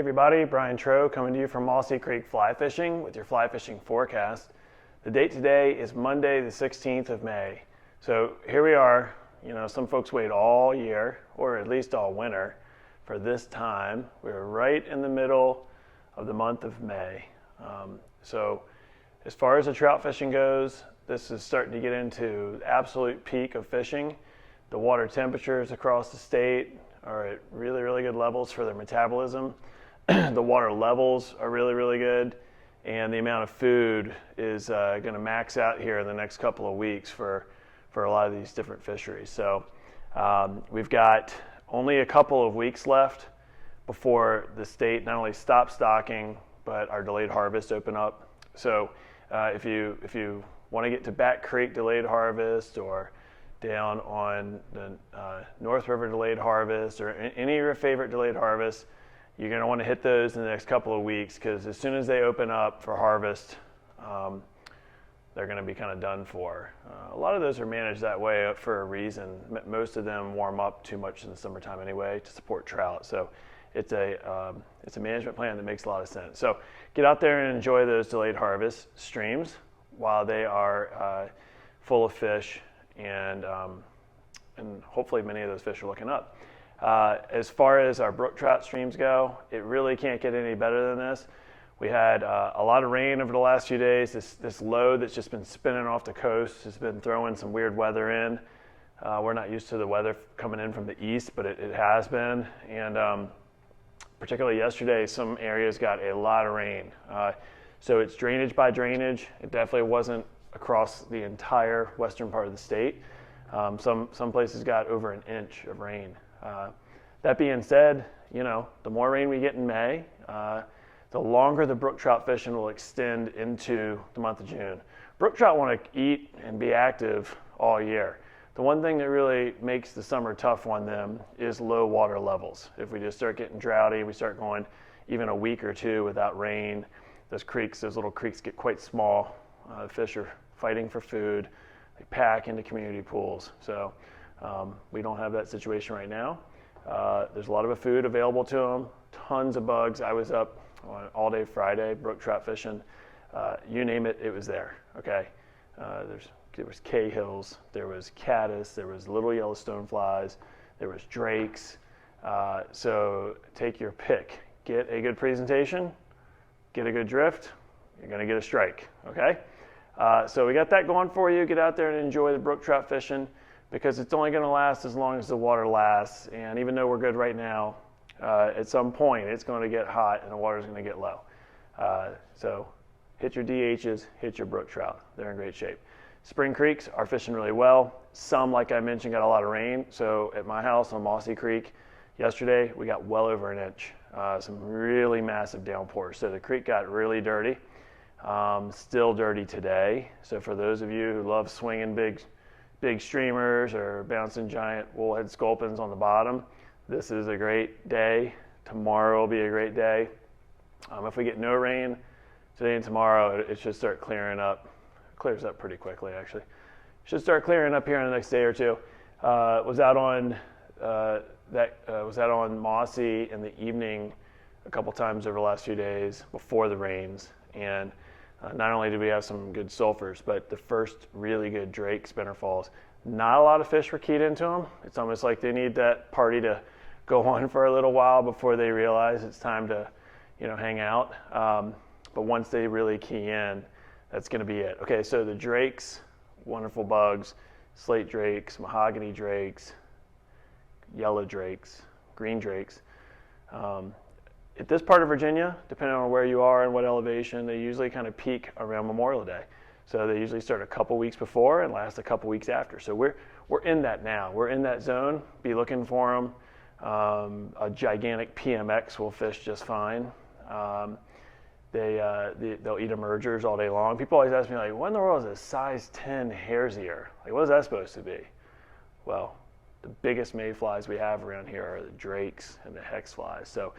everybody, Brian Tro coming to you from Mossy Creek Fly Fishing with your fly fishing forecast. The date today is Monday the 16th of May. So here we are. You know, some folks wait all year, or at least all winter, for this time. We're right in the middle of the month of May. So as far as the trout fishing goes, this is starting to get into the absolute peak of fishing. The water temperatures across the state are at really, really good levels for their metabolism. The water levels are really, really good. And the amount of food is going to max out here in the next couple of weeks for a lot of these different fisheries. So we've got only a couple of weeks left before the state not only stops stocking, but our delayed harvest open up. So if you want to get to Back Creek delayed harvest, or down on the North River delayed harvest, or any of your favorite delayed harvests, you're going to want to hit those in the next couple of weeks, because as soon as they open up for harvest, they're going to be kind of done for. A lot of those are managed that way for a reason. Most of them warm up too much in the summertime anyway to support trout. So it's a management plan that makes a lot of sense. So get out there and enjoy those delayed harvest streams while they are full of fish, and hopefully many of those fish are looking up. As far as our brook trout streams go, it really can't get any better than this. We had a lot of rain over the last few days. This low that's just been spinning off the coast has been throwing some weird weather in. We're not used to the weather coming in from the east, but it has been. And particularly yesterday, some areas got a lot of rain. So it's drainage by drainage. It definitely wasn't across the entire western part of the state. Some places got over an inch of rain. That being said, you know, the more rain we get in May, the longer the brook trout fishing will extend into the month of June. Brook trout want to eat and be active all year. The one thing that really makes the summer tough on them is low water levels. If we just start getting droughty, we start going even a week or two without rain, those little creeks get quite small. Fish are fighting for food. They pack into community pools. So we don't have that situation right now. There's a lot of food available to them, tons of bugs. I was up on all day Friday, brook trout fishing. You name it, it was there. Okay, there was Cahills, there was caddis, there was little yellow stoneflies, there was drakes. So take your pick. Get a good presentation, get a good drift, you're going to get a strike. Okay, so we got that going for you. Get out there and enjoy the brook trout fishing, because it's only going to last as long as the water lasts. And even though we're good right now, at some point it's going to get hot and the water's going to get low. So hit your DHs, hit your brook trout. They're in great shape. Spring creeks are fishing really well. Some, like I mentioned, got a lot of rain. So at my house on Mossy Creek yesterday, we got well over an inch. Some really massive downpours. So the creek got really dirty. Still dirty today. So for those of you who love swinging big streamers or bouncing giant bullhead sculpins on the bottom, this is a great day. Tomorrow will be a great day. If we get no rain today and tomorrow, it should start clearing up. It clears up pretty quickly, actually. Should start clearing up here in the next day or two. Was out on Mossy in the evening a couple times over the last few days before the rains, and not only did we have some good sulphurs, but the first really good drake spinner falls. Not a lot of fish were keyed into them. It's almost like they need that party to go on for a little while before they realize it's time to, hang out. But once they really key in, that's going to be it. Okay, so the drakes, wonderful bugs, slate drakes, mahogany drakes, yellow drakes, green drakes. At this part of Virginia, depending on where you are and what elevation, they usually kind of peak around Memorial Day. So they usually start a couple weeks before and last a couple weeks after. So we're in that now. We're in that zone. Be looking for them. A gigantic PMX will fish just fine. They'll eat emergers all day long. People always ask me, like, what in the world is a size 10 hare's ear? Like, what is that supposed to be? Well, the biggest mayflies we have around here are the drakes and the hex flies. So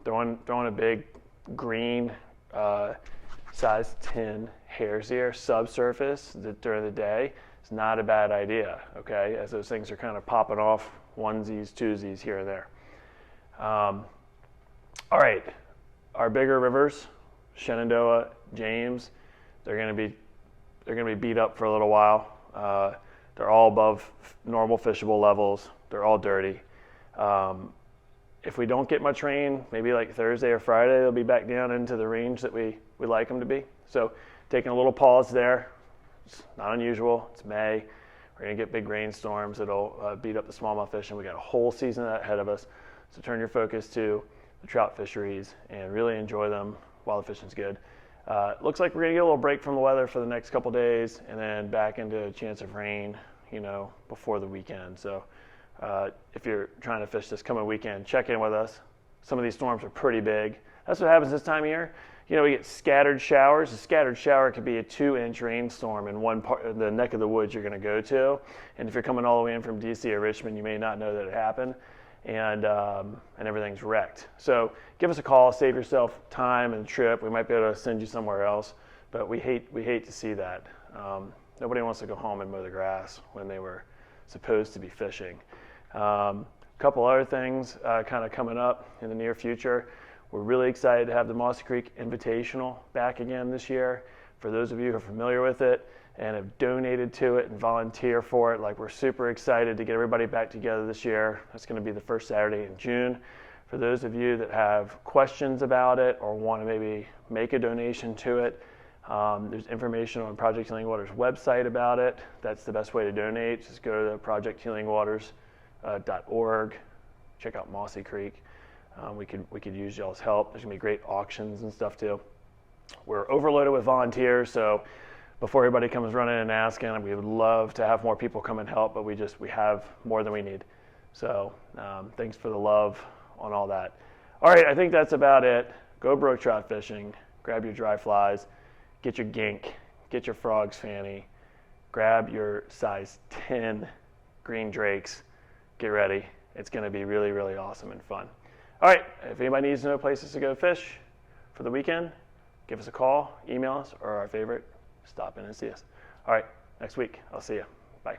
throwing a big green size 10 hare's ear subsurface during the day is not a bad idea, okay, as those things are kind of popping off onesies, twosies here and there. All right, our bigger rivers, Shenandoah, James, they're going to be beat up for a little while. They're all above normal fishable levels. They're all dirty. If we don't get much rain, maybe like Thursday or Friday, they'll be back down into the range that we like them to be. So taking a little pause there. It's not unusual. It's May. We're going to get big rainstorms that'll beat up the smallmouth fishing. We got a whole season ahead of us. So turn your focus to the trout fisheries and really enjoy them while the fishing's good. Looks like we're going to get a little break from the weather for the next couple days and then back into a chance of rain, before the weekend. So if you're trying to fish this coming weekend, check in with us. Some of these storms are pretty big. That's what happens this time of year. We get scattered showers. A scattered shower could be a 2-inch rainstorm in one part, the neck of the woods you're going to go to. And if you're coming all the way in from DC or Richmond, you may not know that it happened, and everything's wrecked. So give us a call, save yourself time and trip. We might be able to send you somewhere else, but we hate to see that. Nobody wants to go home and mow the grass when they were supposed to be fishing. A couple other things kind of coming up in the near future. We're really excited to have the Mossy Creek Invitational back again this year. For those of you who are familiar with it and have donated to it and volunteer for it, we're super excited to get everybody back together this year. It's going to be the first Saturday in June. For those of you that have questions about it or want to maybe make a donation to it, there's information on Project Healing Waters' website about it. That's the best way to donate. Just go to projecthealingwaters.org. Check out Mossy Creek. We could use y'all's help. There's gonna be great auctions and stuff too. We're overloaded with volunteers, so before everybody comes running and asking, we would love to have more people come and help, but we have more than we need. So thanks for the love on all that. All right, I think that's about it. Go brook trout fishing. Grab your dry flies. Get your gink. Get your frog's fanny. Grab your size 10 green drakes. Get ready. It's gonna be really, really awesome and fun. All right, if anybody needs to know places to go fish for the weekend, give us a call, email us, or our favorite, stop in and see us. All right, next week, I'll see you. Bye.